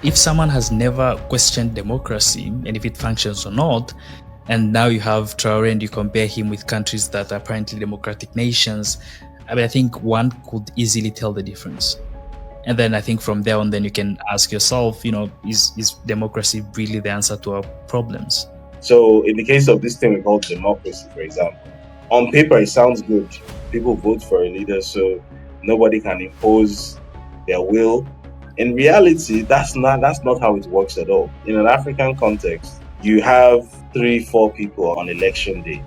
If someone has never questioned democracy and if it functions or not, and now you have Traore and you compare him with countries that are apparently democratic nations, I think one could easily tell the difference. And then I think from there on, then you can ask yourself, is democracy really the answer to our problems? So, in the case of this thing we call democracy, for example, on paper it sounds good. People vote for a leader, so nobody can impose their will. In reality, that's not how it works at all. In an African context, you have 3, 4 people on election day.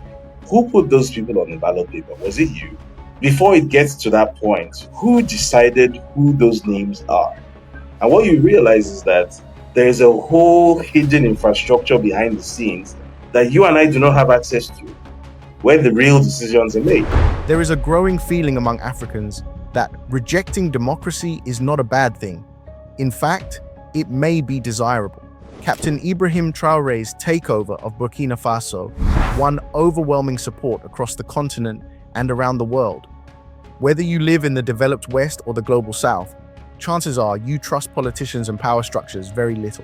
Who put those people on the ballot paper? Was it you? Before it gets to that point, who decided who those names are? And what you realize is that there's a whole hidden infrastructure behind the scenes that you and I do not have access to, where the real decisions are made. There is a growing feeling among Africans that rejecting democracy is not a bad thing. In fact, it may be desirable. Captain Ibrahim Traore's takeover of Burkina Faso won overwhelming support across the continent and around the world. Whether you live in the developed West or the global South, chances are you trust politicians and power structures very little.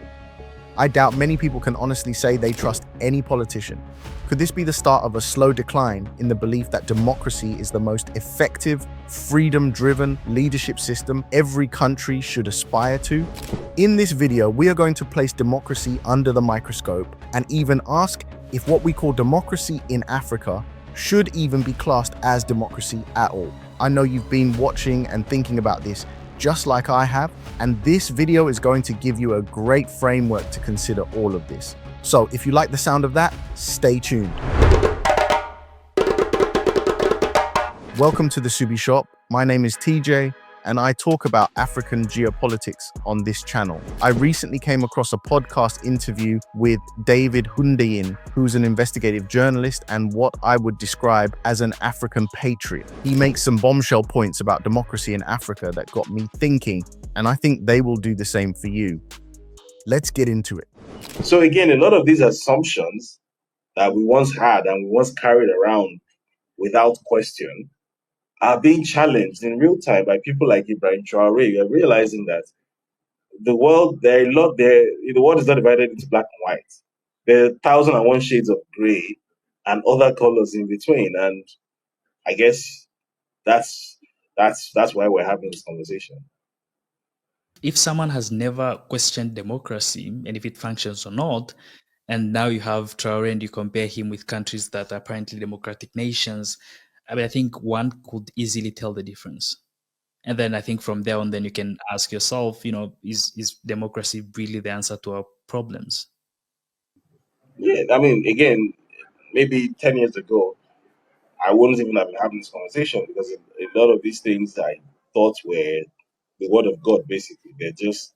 I doubt many people can honestly say they trust any politician. Could this be the start of a slow decline in the belief that democracy is the most effective, freedom-driven leadership system every country should aspire to? In this video, we are going to place democracy under the microscope and even ask if what we call democracy in Africa should even be classed as democracy at all. I know you've been watching and thinking about this just like I have, and this video is going to give you a great framework to consider all of this. So if you like the sound of that, stay tuned. Welcome to the Subi Shop. My name is TJ, and I talk about African geopolitics on this channel. I recently came across a podcast interview with David Hundeyin, who's an investigative journalist and what I would describe as an African patriot. He makes some bombshell points about democracy in Africa that got me thinking, and I think they will do the same for you. Let's get into it. So again, a lot of these assumptions that we once had and we once carried around without question are being challenged in real time by people like Ibrahim Traore. You're realizing that the world the world is not divided into black and white. There are 1,001 shades of gray and other colors in between. And I guess that's why we're having this conversation. If someone has never questioned democracy and if it functions or not, and now you have Traore and you compare him with countries that are apparently democratic nations, I think one could easily tell the difference. And then I think from there on, then you can ask yourself, is democracy really the answer to our problems? Yeah, I mean, again, maybe 10 years ago, I wouldn't even have been having this conversation because a lot of these things I thought were the word of God, basically. They're just,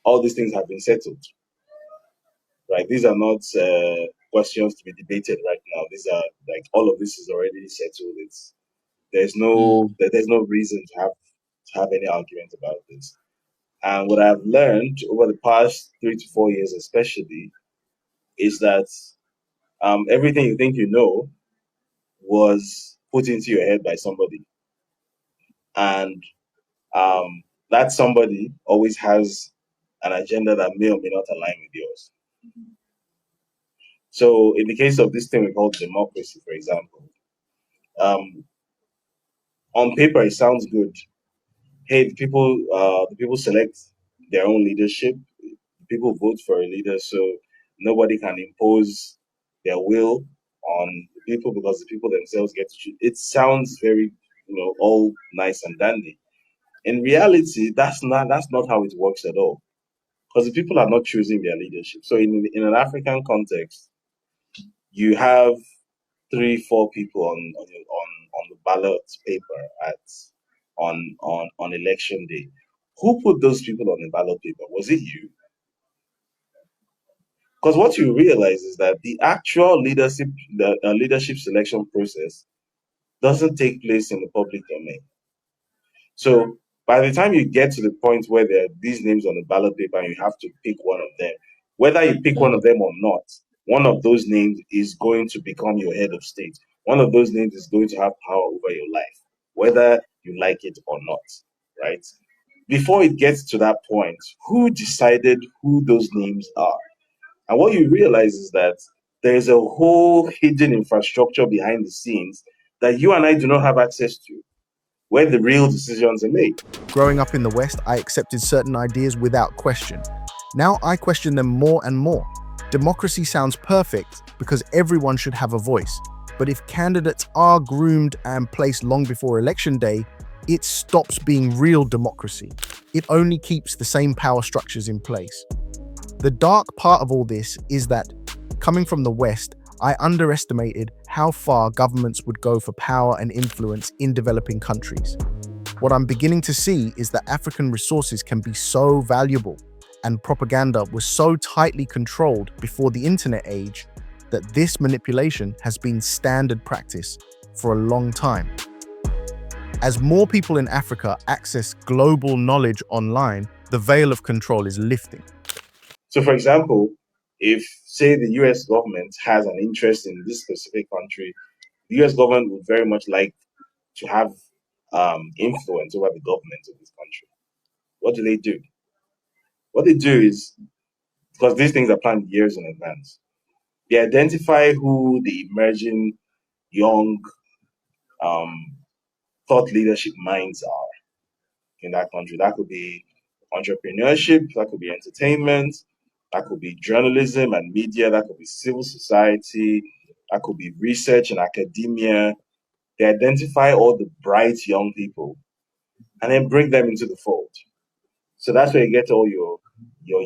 all these things have been settled, right? These are not questions to be debated right now. These are like, all of this is already settled. There's no reason to have any argument about this. And what I've learned over the past 3 to 4 years, especially, is that everything you think you know was put into your head by somebody, and that somebody always has an agenda that may or may not align with yours. So, in the case of this thing we call democracy, for example, um, on paper it sounds good. Hey, the people select their own leadership. People vote for a leader, so nobody can impose their will on the people because the people themselves get to choose. It sounds very, all nice and dandy. In reality, that's not how it works at all. Because the people are not choosing their leadership. So in an African context, you have 3, 4 people on the ballot paper at on election day. Who put those people on the ballot paper? Was it you? Because what you realize is that the actual leadership selection process doesn't take place in the public domain. So by the time you get to the point where there are these names on the ballot paper and you have to pick one of them, whether you pick one of them or not, one of those names is going to become your head of state. One of those names is going to have power over your life, whether you like it or not, right? before it gets to that point, who decided who those names are? And what you realize is that there's a whole hidden infrastructure behind the scenes that you and I do not have access to, where the real decisions are made. Growing up in the West, I accepted certain ideas without question. Now I question them more and more. Democracy sounds perfect because everyone should have a voice. But if candidates are groomed and placed long before election day, it stops being real democracy. It only keeps the same power structures in place. The dark part of all this is that, coming from the West, I underestimated how far governments would go for power and influence in developing countries. What I'm beginning to see is that African resources can be so valuable, and propaganda was so tightly controlled before the internet age that this manipulation has been standard practice for a long time. As more people in Africa access global knowledge online, the veil of control is lifting. So, for example, if, say, the US government has an interest in this specific country, the US government would very much like to have influence over the government of this country. What do they do? What they do is, because these things are planned years in advance, they identify who the emerging young um, thought leadership minds are in that country. That could be entrepreneurship, that could be entertainment, that could be journalism and media, that could be civil society, that could be research and academia. They identify all the bright young people and then bring them into the fold. So that's where you get all your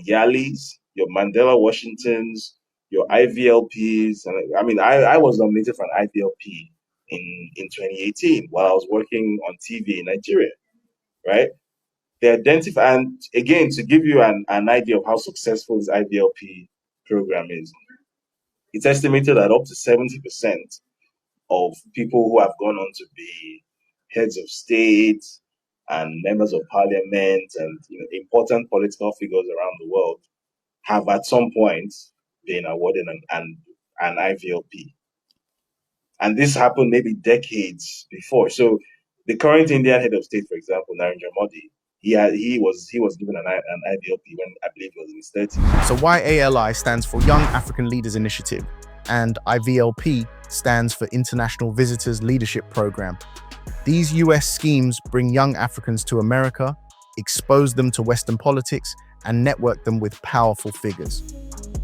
Yalis, your Mandela Washingtons, your IVLPs. And I mean, I was nominated for an IVLP in 2018 while I was working on TV in Nigeria, right? They identify, and again, to give you an idea of how successful this IVLP program is, it's estimated that up to 70% of people who have gone on to be heads of state and members of parliament and important political figures around the world have at some point been awarded an IVLP. And this happened maybe decades before. So the current Indian head of state, for example, Narendra Modi, he was given an IVLP when I believe he was in his 30s. So YALI stands for Young African Leaders Initiative, and IVLP stands for International Visitors Leadership Program. These US schemes bring young Africans to America, expose them to Western politics, and network them with powerful figures.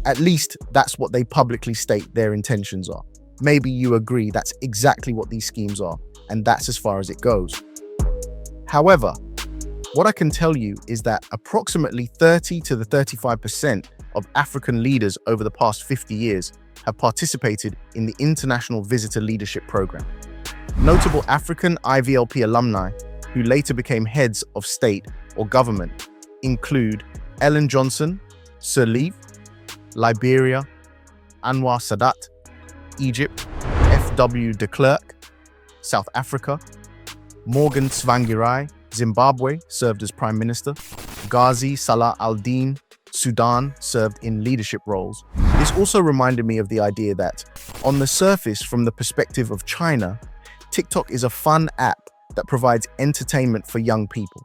At least that's what they publicly state their intentions are. Maybe you agree that's exactly what these schemes are, and that's as far as it goes. However, what I can tell you is that approximately 30 to the 35% of African leaders over the past 50 years have participated in the International Visitor Leadership Program. Notable African IVLP alumni who later became heads of state or government include Ellen Johnson, Sirleaf, Liberia, Anwar Sadat, Egypt, F.W. de Klerk, South Africa, Morgan Tsvangirai, Zimbabwe, served as Prime Minister, Ghazi Salah al-Din, Sudan, served in leadership roles. This also reminded me of the idea that, on the surface, from the perspective of China, TikTok is a fun app that provides entertainment for young people.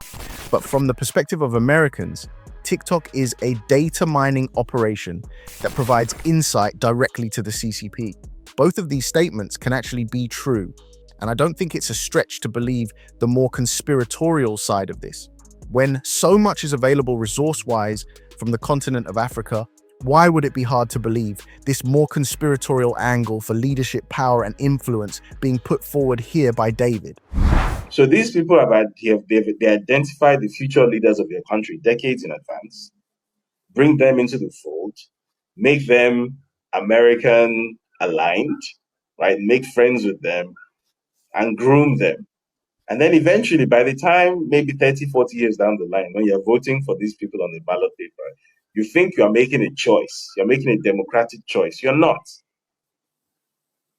But from the perspective of Americans, TikTok is a data mining operation that provides insight directly to the CCP. Both of these statements can actually be true, and I don't think it's a stretch to believe the more conspiratorial side of this. When so much is available resource-wise from the continent of Africa, why would it be hard to believe this more conspiratorial angle for leadership, power, and influence being put forward here by David? So these people they identify the future leaders of their country decades in advance, bring them into the fold, make them American aligned, right? Make friends with them and groom them. And then eventually, by the time maybe 30, 40 years down the line, when you're voting for these people on the ballot paper, you think you are making a choice. You're making a democratic choice. You're not.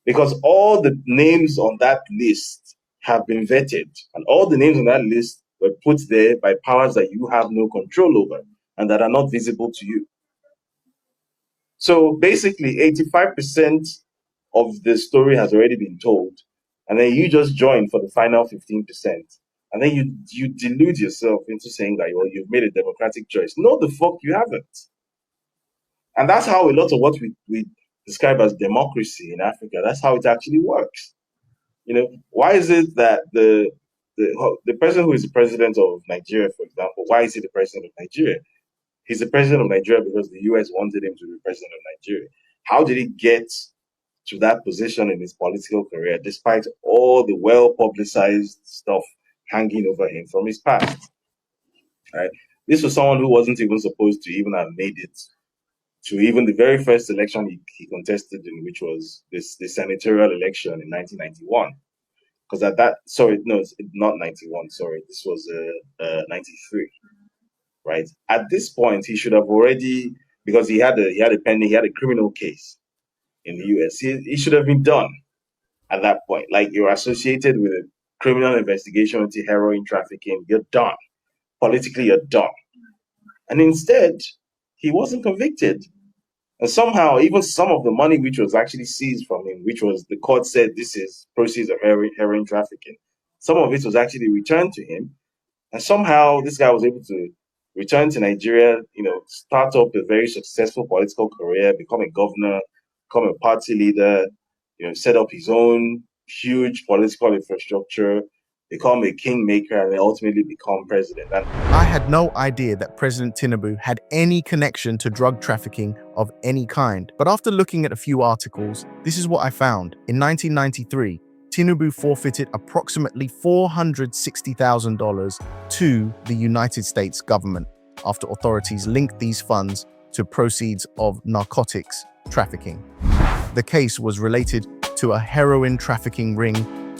Because all the names on that list have been vetted, and all the names on that list were put there by powers that you have no control over and that are not visible to you. So basically, 85% of the story has already been told, and then you just join for the final 15%. And then you delude yourself into saying that, well, you've made a democratic choice. No, the fuck you haven't. And that's how a lot of what we describe as democracy in Africa, that's how it actually works. Why is it that the person who is the president of Nigeria, for example, why is he the president of Nigeria? He's the president of Nigeria because the US wanted him to be president of Nigeria. How did he get to that position in his political career, despite all the well-publicized stuff hanging over him from his past? Right? This was someone who wasn't even supposed to even have made it to even the very first election he contested in, which was the senatorial election in 1991. Because at that, sorry, no, it's not 91. Sorry, this was 93. Right? At this point, he should have already, because he had a criminal case in the US. He should have been done at that point. Like, you're associated with a criminal investigation into heroin trafficking, you're done. Politically, you're done. And instead, he wasn't convicted. And somehow, even some of the money which was actually seized from him, which was the court said this is proceeds of heroin trafficking, some of it was actually returned to him. And somehow, this guy was able to return to Nigeria, start up a very successful political career, become a governor, become a party leader, set up his own huge political infrastructure, become a kingmaker, and then ultimately become president. And I had no idea that President Tinubu had any connection to drug trafficking of any kind. But after looking at a few articles, this is what I found. In 1993, Tinubu forfeited approximately $460,000 to the United States government after authorities linked these funds to proceeds of narcotics trafficking. The case was related to a heroin trafficking ring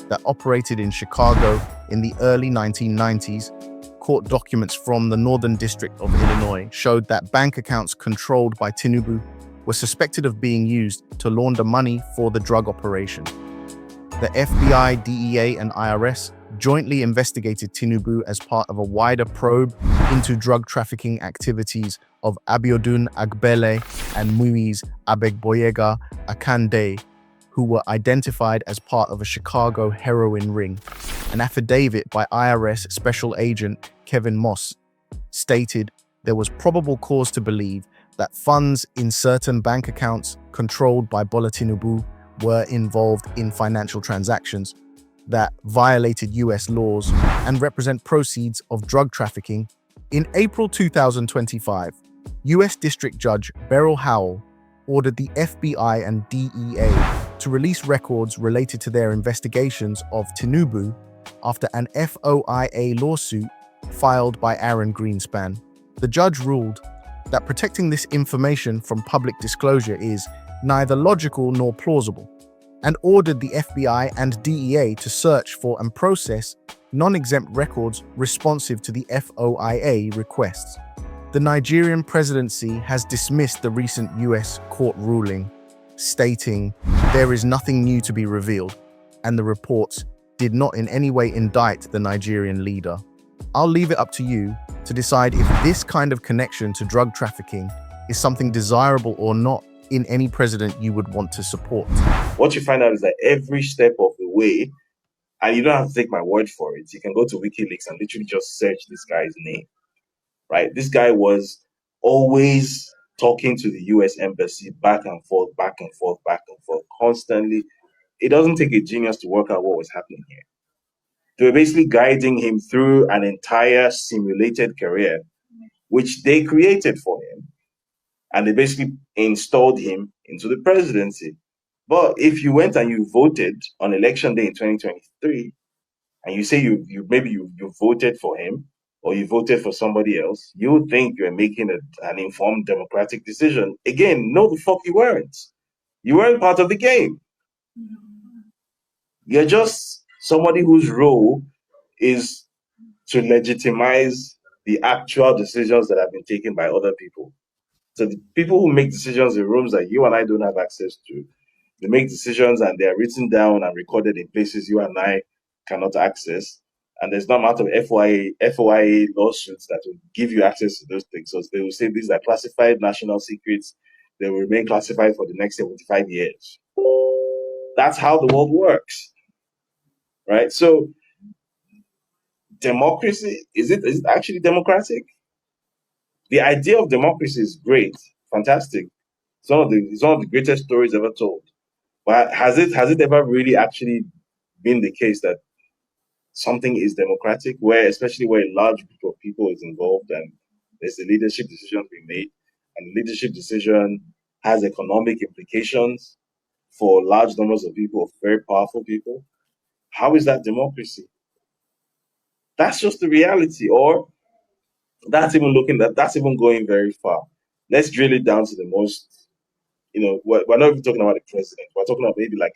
that operated in Chicago in the early 1990s. Court documents from the Northern District of Illinois showed that bank accounts controlled by Tinubu were suspected of being used to launder money for the drug operation. The FBI, DEA, and IRS jointly investigated Tinubu as part of a wider probe into drug trafficking activities of Abiodun Agbele and Muiz Abegboyega Akande, who were identified as part of a Chicago heroin ring. An affidavit by IRS Special Agent Kevin Moss stated there was probable cause to believe that funds in certain bank accounts controlled by Bola Tinubu were involved in financial transactions that violated US laws and represent proceeds of drug trafficking. In April 2025, US District Judge Beryl Howell ordered the FBI and DEA to release records related to their investigations of Tinubu after an FOIA lawsuit filed by Aaron Greenspan. The judge ruled that protecting this information from public disclosure is neither logical nor plausible, and ordered the FBI and DEA to search for and process non-exempt records responsive to the FOIA requests. The Nigerian presidency has dismissed the recent US court ruling, stating there is nothing new to be revealed, and the reports did not in any way indict the Nigerian leader. I'll leave it up to you to decide if this kind of connection to drug trafficking is something desirable or not in any president you would want to support. What you find out is that every step of the way, and you don't have to take my word for it, you can go to WikiLeaks and literally just search this guy's name, right? This guy was always talking to the US embassy back and forth, back and forth, back and forth, constantly. It doesn't take a genius to work out what was happening here. They were basically guiding him through an entire simulated career, which they created for him. And they basically installed him into the presidency. But if you went and you voted on election day in 2023, and you say you voted for him or you voted for somebody else, you would think you're making an informed democratic decision. Again, no, the fuck you weren't. You weren't part of the game. You're just somebody whose role is to legitimize the actual decisions that have been taken by other people. So the people who make decisions in rooms that you and I don't have access to, they make decisions and they are written down and recorded in places you and I cannot access. And there's no amount of FOIA lawsuits that will give you access to those things. So they will say these are classified national secrets. They will remain classified for the next 75 years. That's how the world works, right? So democracy, is it actually democratic? The idea of democracy is great, fantastic. It's one of the greatest stories ever told. But has it ever really actually been the case that something is democratic, where especially where a large group of people is involved and there's a leadership decision being made, and the leadership decision has economic implications for large numbers of people, of very powerful people? How is that democracy? That's just the reality, or that's even going very far. Let's drill it down to the most, we're not even talking about the president. We're talking about maybe like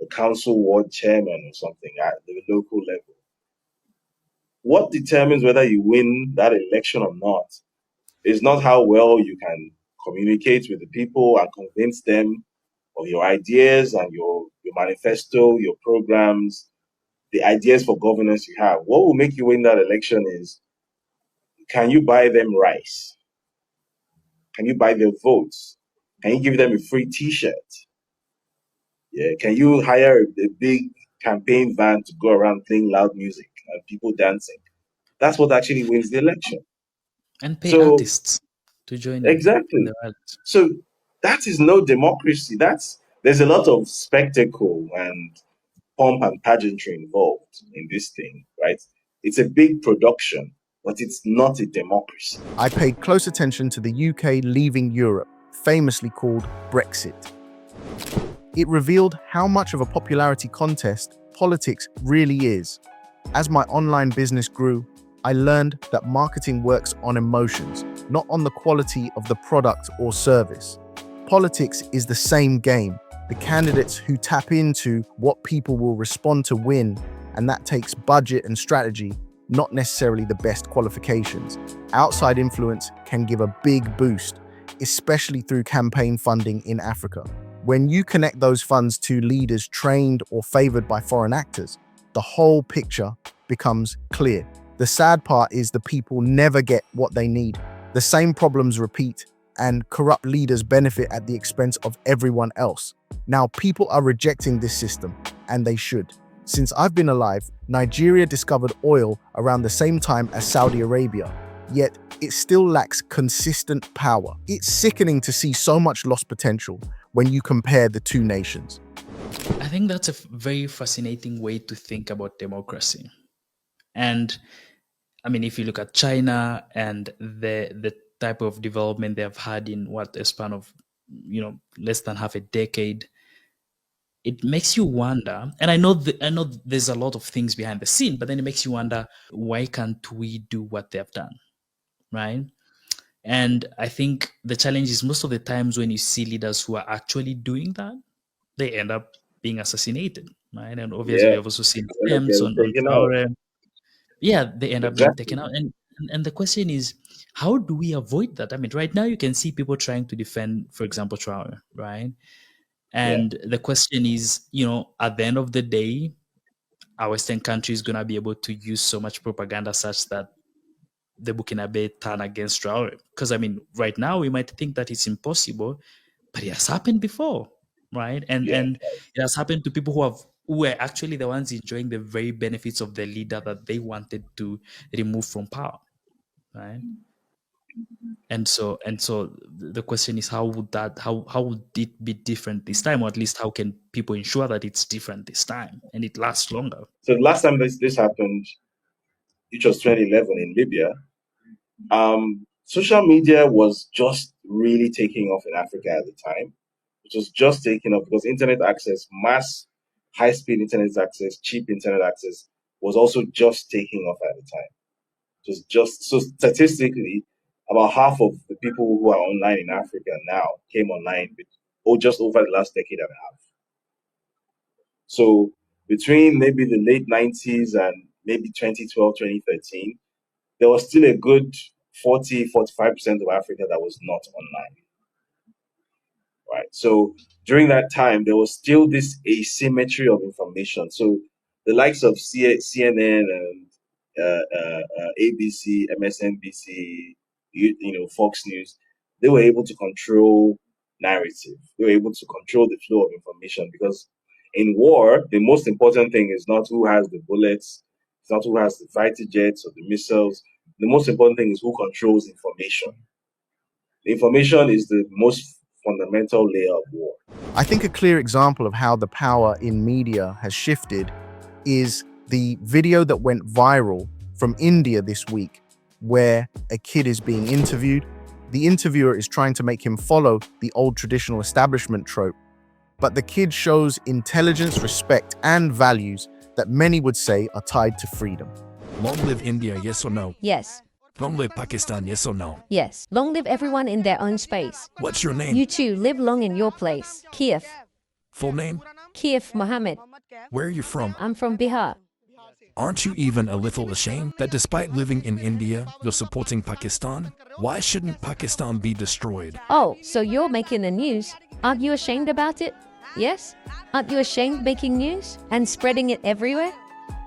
a council ward chairman or something at the local level. What determines whether you win that election or not is not how well you can communicate with the people and convince them of your ideas and your manifesto, your programs, the ideas for governance you have. What will make you win that election is, can you buy them rice? Can you buy their votes? Can you give them a free T-shirt? Yeah. Can you hire a big campaign van to go around playing loud music and people dancing? That's what actually wins the election. And pay So artists to join in exactly. the rallies. So that is no democracy. There's a lot of spectacle and pomp and pageantry involved in this thing, right? It's a big production, but it's not a democracy. I paid close attention to the UK leaving Europe, famously called Brexit. It revealed how much of a popularity contest politics really is. As my online business grew, I learned that marketing works on emotions, not on the quality of the product or service. Politics is the same game. The candidates who tap into what people will respond to win, and that takes budget and strategy, not necessarily the best qualifications. Outside influence can give a big boost, especially through campaign funding in Africa. When you connect those funds to leaders trained or favored by foreign actors, the whole picture becomes clear. The sad part is the people never get what they need. The same problems repeat, and corrupt leaders benefit at the expense of everyone else. Now, people are rejecting this system, and they should. Since I've been alive, Nigeria discovered oil around the same time as Saudi Arabia, yet it still lacks consistent power. It's sickening to see so much lost potential when you compare the two nations. I think that's a very fascinating way to think about democracy. And I mean, if you look at China and the type of development they have had in what a span of less than half a decade, it makes you wonder. And I know there's a lot of things behind the scene, but then it makes you wonder, why can't we do what they have done, right? And I think the challenge is, most of the times when you see leaders who are actually doing that, they end up being assassinated, right? And obviously, we Yeah, have also seen end up attempts getting on taken out. Traore. Yeah, they end up being taken Exactly. out. And the question is, how do we avoid that? I mean, right now you can see people trying to defend, for example, Traore, right? Yeah. And the question is, at the end of the day, our Western countries gonna be able to use so much propaganda such that the Burkinabe turn against Traore? Because I mean, right now we might think that it's impossible, but it has happened before, right? And Yeah. and it has happened to people who were actually the ones enjoying the very benefits of the leader that they wanted to remove from power, right? And so the question is, how would it be different this time, or at least how can people ensure that it's different this time and it lasts longer? So the last time this happened, which was 2011 in Libya, social media was just really taking off in Africa at the time. It was just taking off because internet access, mass high speed internet access, cheap internet access was also just taking off at the time. It was just, so statistically, about half of the people who are online in Africa now came online just over the last decade and a half. So between maybe the late 90s and maybe 2012, 2013, there was still a good 45% of Africa that was not online, right? So during that time, there was still this asymmetry of information. So the likes of CNN and ABC, MSNBC, Fox News, they were able to control narrative. They were able to control the flow of information because in war, the most important thing is not who has the bullets It's not who has the fighter jets or the missiles. The most important thing is who controls information. Information is the most fundamental layer of war. I think a clear example of how the power in media has shifted is the video that went viral from India this week, where a kid is being interviewed. The interviewer is trying to make him follow the old traditional establishment trope, but the kid shows intelligence, respect, and values that many would say are tied to freedom. Long live India, yes or no? Yes. Long live Pakistan, yes or no? Yes. Long live everyone in their own space. What's your name? You too, live long in your place. Kiev. Full name? Kiev Mohammed. Where are you from? I'm from Bihar. Aren't you even a little ashamed that despite living in India, you're supporting Pakistan? Why shouldn't Pakistan be destroyed? Oh, so you're making the news. Aren't you ashamed about it? Yes? Aren't you ashamed making news and spreading it everywhere?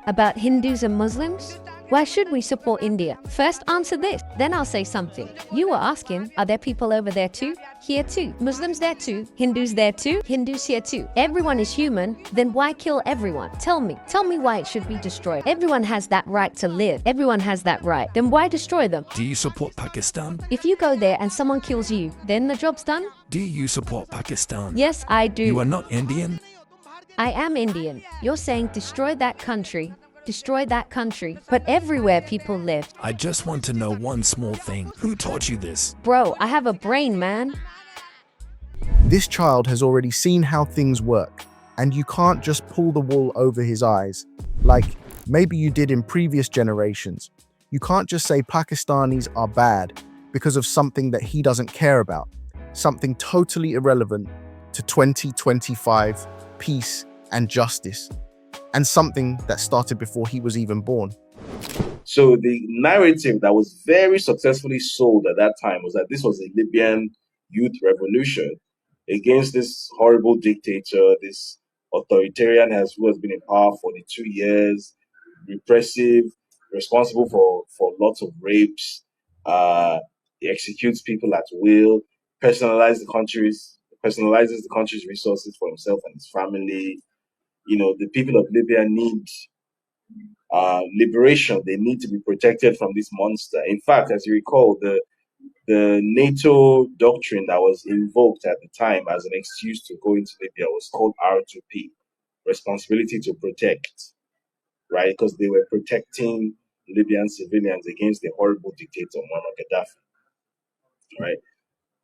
About Hindus and Muslims? Why should we support India? First answer this, then I'll say something. You were asking, are there people over there too? Here too. Muslims there too? Hindus there too? Hindus here too. Everyone is human, then why kill everyone? Tell me why it should be destroyed. Everyone has that right to live. Everyone has that right. Then why destroy them? Do you support Pakistan? If you go there and someone kills you, then the job's done? Do you support Pakistan? Yes, I do. You are not Indian? I am Indian. You're saying destroy that country. Destroy that country. But everywhere people live. I just want to know one small thing. Who taught you this? Bro, I have a brain, man. This child has already seen how things work, and you can't just pull the wool over his eyes, like maybe you did in previous generations. You can't just say Pakistanis are bad because of something that he doesn't care about, something totally irrelevant to 2025 peace and justice, and something that started before he was even born. So the narrative that was very successfully sold at that time was that this was a Libyan youth revolution against this horrible dictator, this authoritarian who has been in power for 42 years, repressive, responsible for lots of rapes. He executes people at will, personalizes the country's resources for himself and his family. The people of Libya need liberation. They need to be protected from this monster. In fact, as you recall, the NATO doctrine that was invoked at the time as an excuse to go into Libya was called R2P, responsibility to protect, right? Because they were protecting Libyan civilians against the horrible dictator Muammar Gaddafi, right?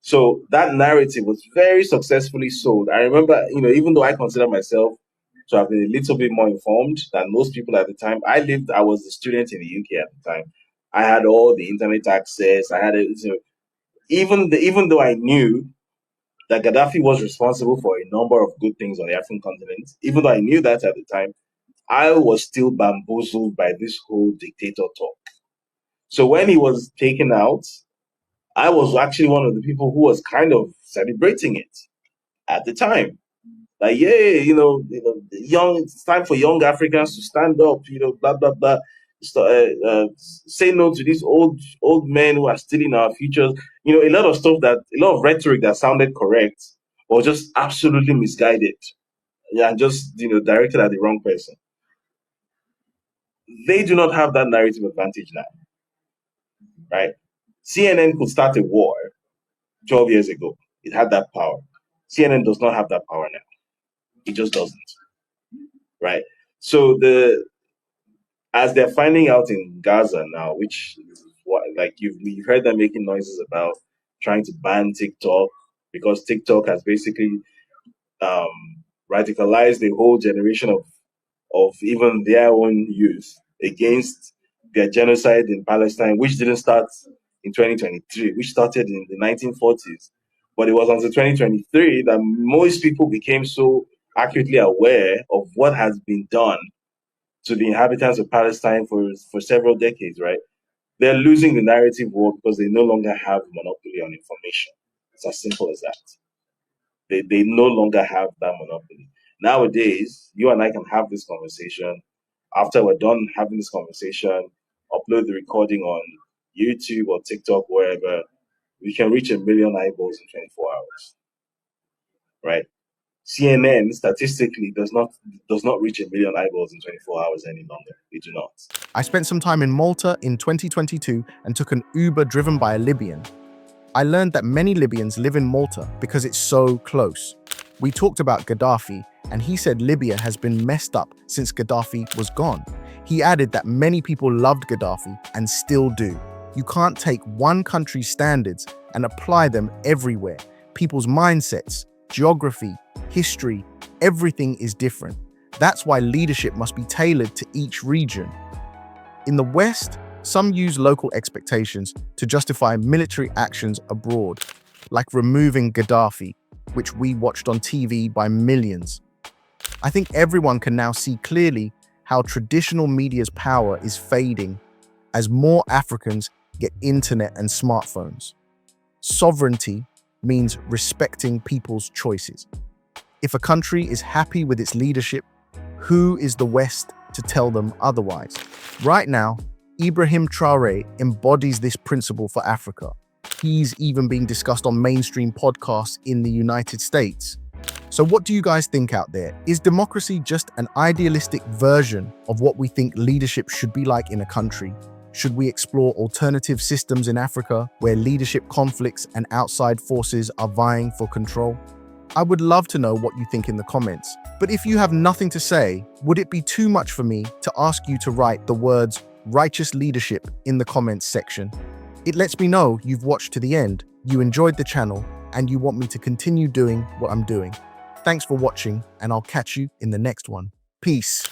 So that narrative was very successfully sold. I remember, even though I consider myself to have been a little bit more informed than most people at the time, I was a student in the UK at the time. I had all the internet access. I had even though I knew that Gaddafi was responsible for a number of good things on the African continent, even though I knew that at the time, I was still bamboozled by this whole dictator talk. So when he was taken out, I was actually one of the people who was kind of celebrating it at the time. Like, yeah, it's time for young Africans to stand up, blah blah blah. Say no to these old men who are stealing our futures. A lot of a lot of rhetoric that sounded correct was just absolutely misguided. Yeah, just directed at the wrong person. They do not have that narrative advantage now, right? CNN could start a war 12 years ago. It had that power. CNN does not have that power now. It just doesn't, right? So as they're finding out in Gaza now, which is what, like you've heard them making noises about trying to ban TikTok because TikTok has basically radicalized the whole generation of even their own youth against their genocide in Palestine, which didn't start in 2023, which started in the 1940s. But it was until 2023 that most people became so accurately aware of what has been done to the inhabitants of Palestine for several decades, right? They're losing the narrative war because they no longer have monopoly on information. It's as simple as that. They no longer have that monopoly. Nowadays, you and I can have this conversation. After we're done having this conversation, upload the recording on YouTube or TikTok, wherever. We can reach 1 million eyeballs in 24 hours, right? CNN statistically does not reach 1 million eyeballs in 24 hours any longer. They do not. I spent some time in Malta in 2022 and took an Uber driven by a Libyan. I learned that many Libyans live in Malta because it's so close. We talked about Gaddafi, and he said Libya has been messed up since Gaddafi was gone. He added that many people loved Gaddafi and still do. You can't take one country's standards and apply them everywhere. People's mindsets, geography, history, everything is different. That's why leadership must be tailored to each region. In the West, some use local expectations to justify military actions abroad, like removing Gaddafi, which we watched on TV by millions. I think everyone can now see clearly how traditional media's power is fading as more Africans get internet and smartphones. Sovereignty means respecting people's choices. If a country is happy with its leadership, who is the West to tell them otherwise? Right now, Ibrahim Traoré embodies this principle for Africa. He's even being discussed on mainstream podcasts in the United States. So what do you guys think out there? Is democracy just an idealistic version of what we think leadership should be like in a country? Should we explore alternative systems in Africa where leadership conflicts and outside forces are vying for control? I would love to know what you think in the comments. But if you have nothing to say, would it be too much for me to ask you to write the words righteous leadership in the comments section? It lets me know you've watched to the end, you enjoyed the channel, and you want me to continue doing what I'm doing. Thanks for watching, and I'll catch you in the next one. Peace.